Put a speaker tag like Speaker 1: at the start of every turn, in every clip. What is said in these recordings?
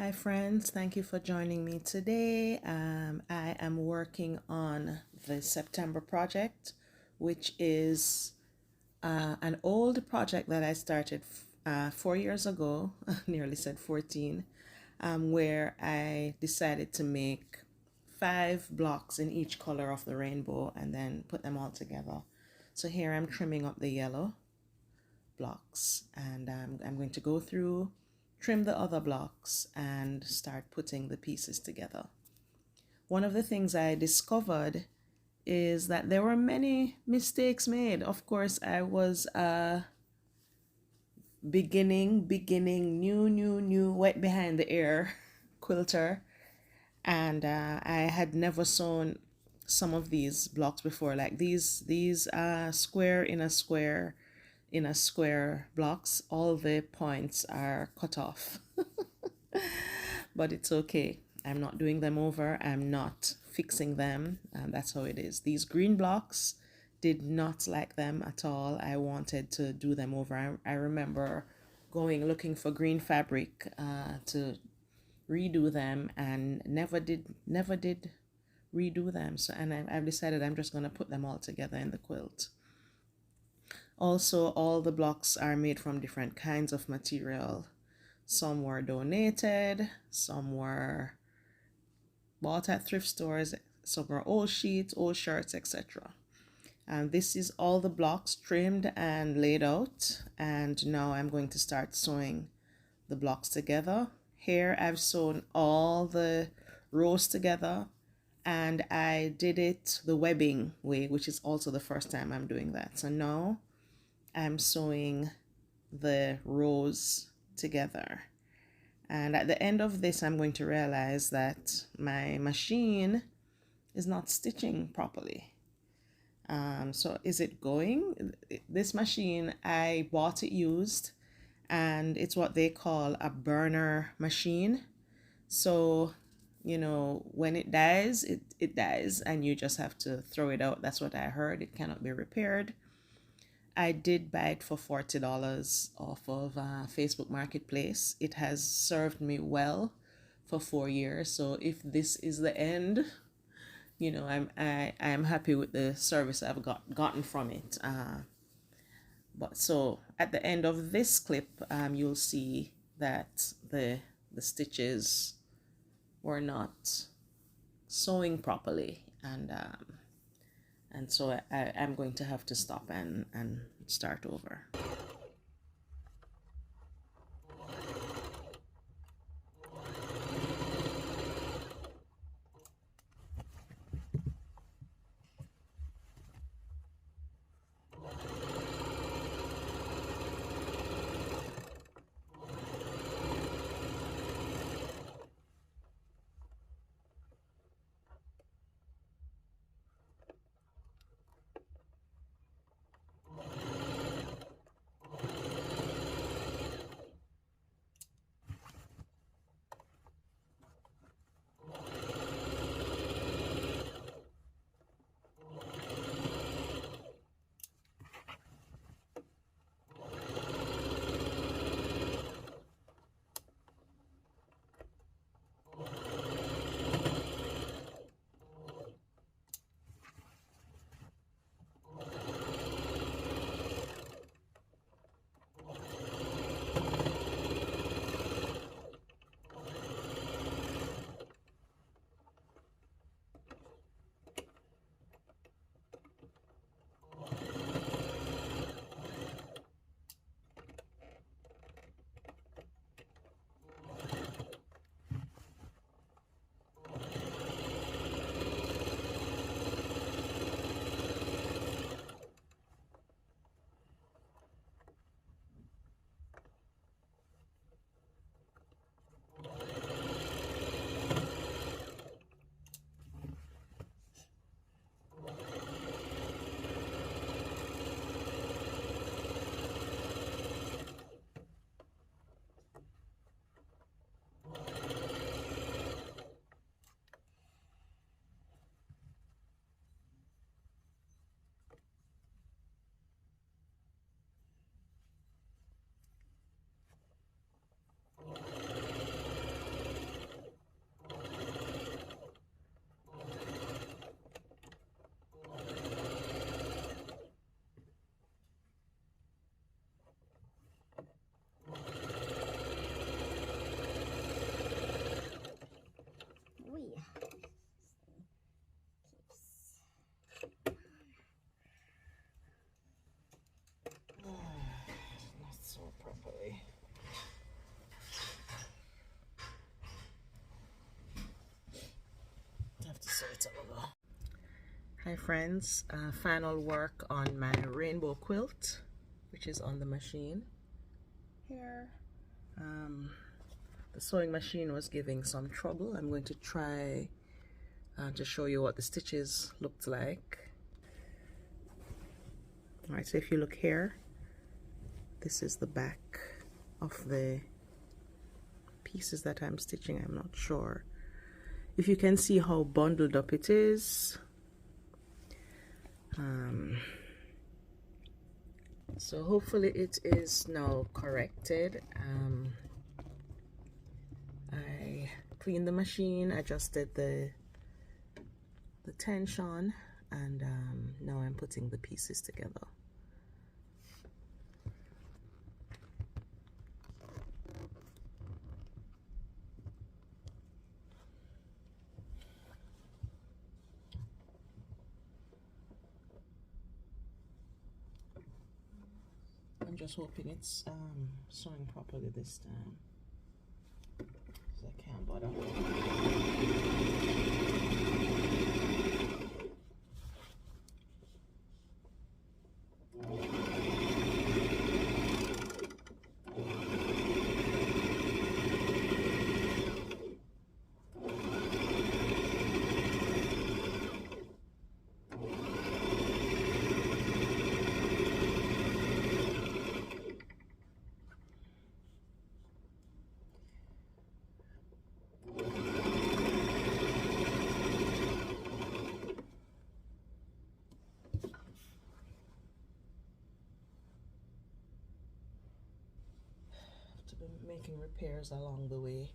Speaker 1: Hi, friends. Thank you for joining me today. I am working on the September project, which is an old project that I started 4 years ago, nearly said 14, where I decided to make 5 blocks in each color of the rainbow and then put them all together. So here I'm trimming up the yellow blocks, and I'm going to go through, trim the other blocks, and start putting the pieces together. One of the things I discovered is that there were many mistakes made. Of course, I was beginning, new, wet behind the ear quilter, and I had never sewn some of these blocks before, like these square in a square in a square blocks. All the points are cut off. But it's okay. I'm not doing them over. I'm not fixing them. That's how it is. These green blocks, did not like them at all. I wanted to do them over. I remember going looking for green fabric to redo them, and never did redo them. So, and I've decided I'm just going to put them all together in the quilt. Also, all the blocks are made from different kinds of material. Some were donated, some were bought at thrift stores, some were old sheets, old shirts, etc. And this is all the blocks trimmed and laid out. And now I'm going to start sewing the blocks together. Here I've sewn all the rows together, and I did it the webbing way, which is also the first time I'm doing that. So now I'm sewing the rows together. And at the end of this, I'm going to realize that my machine is not stitching properly. So is it going? This machine, I bought it used, and it's what they call a burner machine. So, when it dies, it dies, and you just have to throw it out. That's what I heard. It cannot be repaired. I did buy it for $40 off of Facebook Marketplace. It has served me well for 4 years. So if this is the end, I'm happy with the service I've gotten from it. But so at the end of this clip, you'll see that the stitches were not sewing properly, and so I'm going to have to stop and start over. Hi friends, final work on my rainbow quilt, which is on the machine here. The sewing machine was giving some trouble. I'm going to try to show you what the stitches looked like. Alright, so if you look here, this is the back of the pieces that I'm stitching. I'm not sure if you can see how bundled up it is. So hopefully it is now corrected. I cleaned the machine, adjusted the tension, and now I'm putting the pieces together. I'm just hoping it's sewing properly this time, because I can't bother. Making repairs along the way,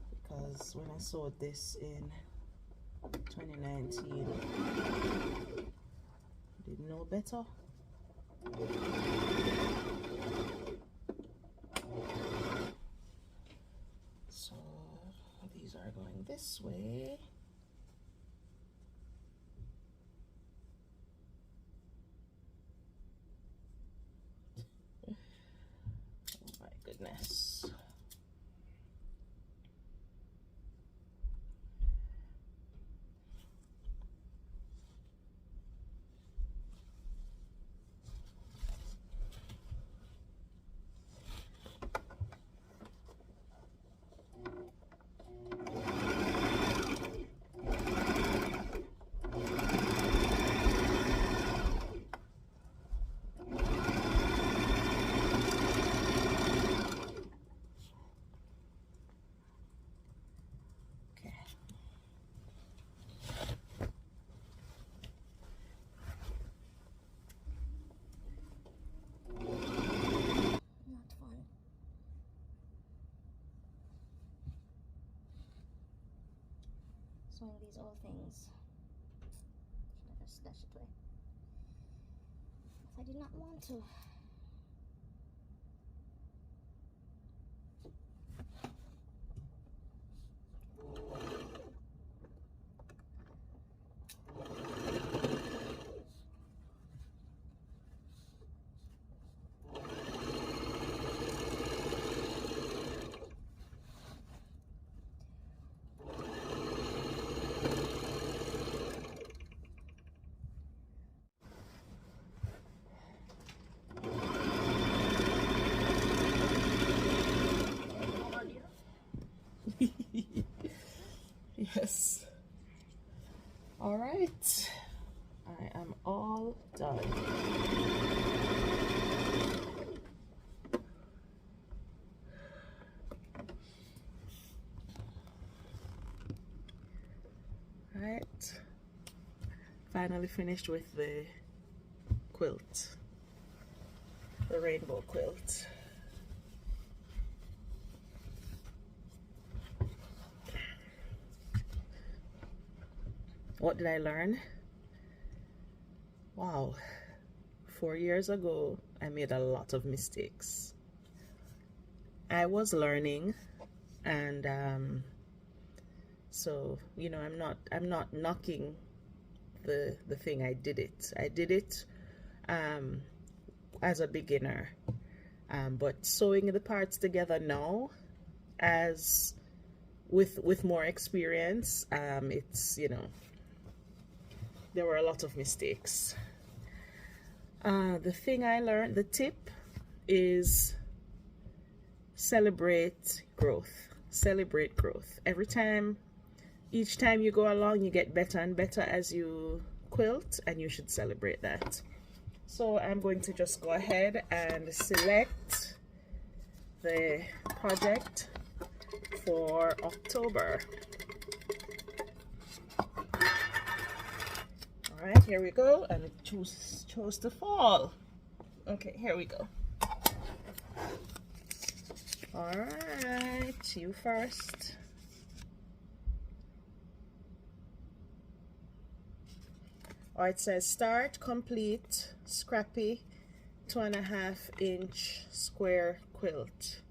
Speaker 1: because when I sewed this in 2019, I didn't know better. So these are going this way. Goodness.
Speaker 2: Sewing these old things. Should I just dash it away? I did not want to.
Speaker 1: Yes. All right. I am all done. All right. Finally finished with the quilt, the rainbow quilt. What did I learn? Wow, 4 years ago I made a lot of mistakes. I was learning, and so you know, I'm not knocking the thing. I did it as a beginner, but sewing the parts together now as with more experience, it's, you know, there were a lot of mistakes. The thing I learned, the tip is celebrate growth. Celebrate growth. Each time you go along, you get better and better as you quilt, and you should celebrate that. So I'm going to just go ahead and select the project for October. All right, here we go, and it chose the fall. Okay, here we go. All right, you first. All right, it says start, complete, scrappy, 2.5-inch square quilt.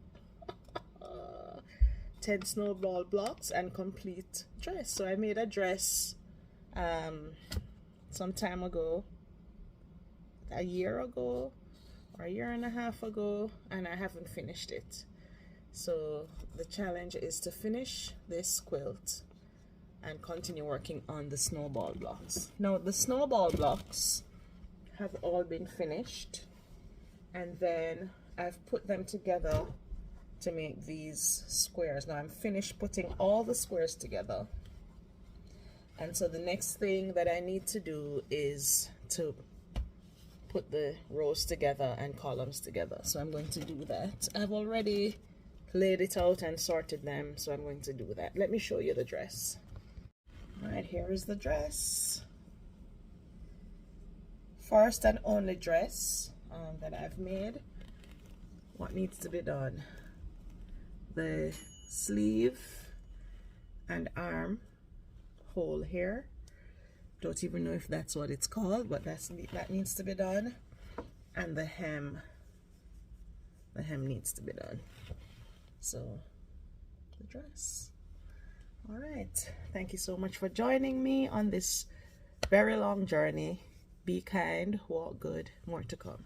Speaker 1: 10 snowball blocks and complete dress. So I made a dress some time ago, a year ago or a year and a half ago, and I haven't finished it. So the challenge is to finish this quilt and continue working on the snowball blocks. Now the snowball blocks have all been finished, and then I've put them together to make these squares. Now I'm finished putting all the squares together, and so the next thing that I need to do is to put the rows together and columns together. So I'm going to do that. I've already laid it out and sorted them, so I'm going to do that. Let me show you the dress. All right, here is the dress. First and only dress that I've made. What needs to be done? The sleeve and arm hole here. Don't even know if that's what it's called, but that needs to be done. And the hem needs to be done. So the dress. All right, thank you so much for joining me on this very long journey. Be kind, walk good, more to come.